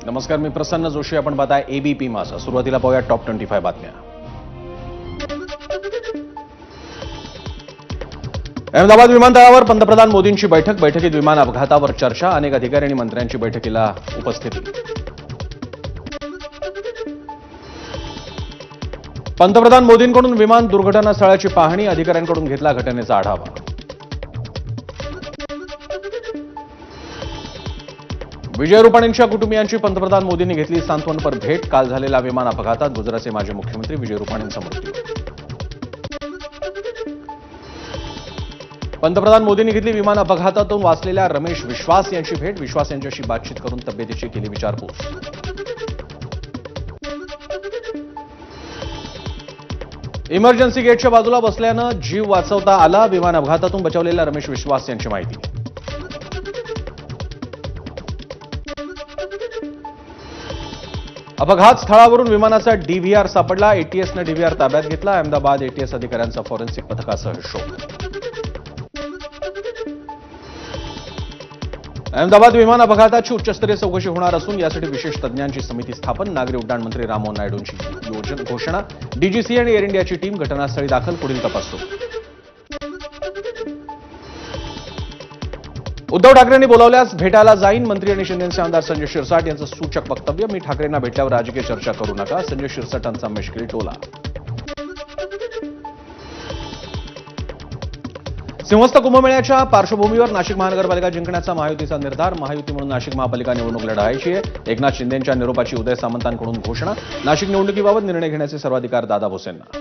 नमस्कार, मी प्रसन्न जोशी. आपण पाहताय एबीपी माझा. सुरुवातीला पाहूया टॉप 25 बातम्या. अहमदाबाद विमानतळावर पंतप्रधान मोदींची बैठक. बैठकीत विमान अपघातावर चर्चा. अनेक अधिकारी आणि मंत्र्यांची बैठकीला उपस्थिती. पंतप्रधान मोदींकडून विमान दुर्घटना स्थळाची पाहणी. अधिकाऱ्यांकडून घेतला घटनेचा आढावा. विजय रुपाणींच्या कुटुंबियांची पंतप्रधान मोदींनी घेतली सांत्वनपर भेट. काल झालेल्या विमान अपघातात गुजरातचे माजी मुख्यमंत्री विजय रुपाणींचा मृत्यू. पंतप्रधान मोदींनी घेतली विमान अपघातातून वाचलेल्या रमेश विश्वास यांची भेट. विश्वास यांच्याशी बातचीत करून तब्येतीची केली विचारपूस. इमर्जन्सी गेटच्या बाजूला बसल्यानं जीव वाचवता आला. विमान अपघातातून बचावलेल्या रमेश विश्वास यांची माहिती. अपघात स्थळावरून विमानाचा डीव्हीआर सापडला. एटीएसनं डीव्हीआर ताब्यात घेतला. अहमदाबाद एटीएस अधिकाऱ्यांचा फॉरेन्सिक पथकासह शोध. अहमदाबाद विमान अपघाताची उच्चस्तरीय चौकशी होणार असून यासाठी विशेष तज्ज्ञांची समिती स्थापन. नागरी उड्डाण मंत्री राममोहन नायडूंची घोषणा. डीजीसी आणि एअर इंडियाची टीम घटनास्थळी दाखल. पुढील तपास सुरू. उद्धव ठाकरेंनी बोलावल्यास भेटायला जाईन. मंत्री आणि शिंदेचे आमदार संजय शिरसाट यांचं सूचक वक्तव्य. मी ठाकरेंना भेटल्यावर राजकीय चर्चा करू नका. संजय शिरसाटांचा मिश्किल टोला. सिंहस्थ कुंभमेळ्याच्या पार्श्वभूमीवर नाशिक महानगरपालिका जिंकण्याचा महायुतीचा निर्धार. महायुती म्हणून नाशिक महापालिका निवडणूक लढवायची आहे. एकनाथ शिंदेंच्या निरोपाची उदय सामंतांकडून घोषणा. नाशिक निवडणुकीबाबत निर्णय घेण्याचे सर्वाधिकार दादा भुसेंना.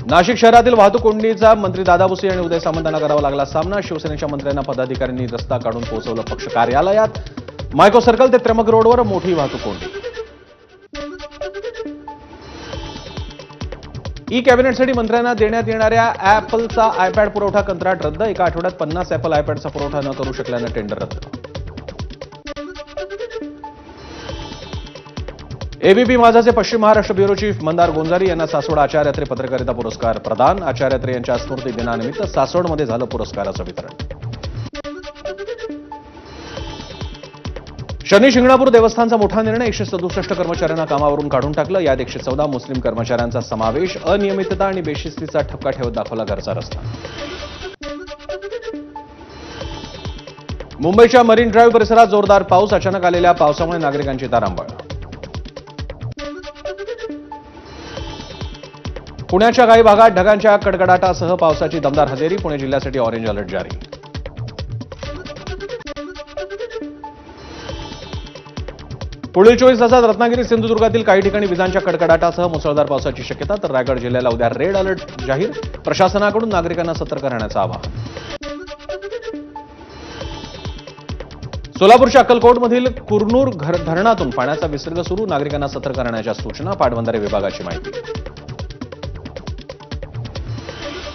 नाशिक शहरातील वाहतूक कोंडीचा मंत्री दादा भुसे आणि उदय सामंतांना करावा लागला सामना. शिवसेनेच्या मंत्र्यांना पदाधिकाऱ्यांनी रस्ता काढून पोहोचवलं पक्ष कार्यालयात. मायको सर्कल ते त्र्यंबक रोडवर मोठी वाहतूक कोंडी. ई कॅबिनेटसाठी मंत्र्यांना देण्यात येणाऱ्या ऍपलचा आयपॅड पुरवठा कंत्राट रद्द. एका आठवड्यात 50 ऍपल आयपॅडचा पुरवठा न करू शकल्यानं टेंडर रद्द. एबीपी माझाचे पश्चिम महाराष्ट्र ब्युरो चीफ मंदार गोंजारी यांना सासवड आचार्यात्रे पत्रकारिता पुरस्कार प्रदान. आचार्यात्रे यांच्या स्मृती दिनानिमित्त सासवडमध्ये झालं पुरस्काराचं वितरण. शनी शिंगणापूर देवस्थानचा मोठा निर्णय. 167 कर्मचाऱ्यांना कामावरून काढून टाकलं. यात 114 मुस्लिम कर्मचाऱ्यांचा समावेश. अनियमितता आणि बेशिस्तीचा ठपका ठेवत दाखवला घरचा रस्ता. मुंबईच्या मरीन ड्राईव्ह परिसरात जोरदार पाऊस. अचानक आलेल्या पावसामुळे नागरिकांची तारांबळ. पुण्याच्या काही भागात ढगांच्या कडकडाटासह पावसाची दमदार हजेरी. पुणे जिल्ह्यासाठी ऑरेंज अलर्ट जारी. पुढील 24 तासात रत्नागिरी सिंधुदुर्गातील काही ठिकाणी विजांच्या कडकडाटासह मुसळधार पावसाची शक्यता. तर रायगड जिल्ह्याला उद्या रेड अलर्ट जाहीर. प्रशासनाकडून नागरिकांना सतर्क राहण्याचं आवाहन. सोलापूरच्या अक्कलकोटमधील कुरनूर धरणातून पाण्याचा विसर्ग सुरू. नागरिकांना सतर्क राहण्याच्या सूचना. पाटबंधारे विभागाची माहिती.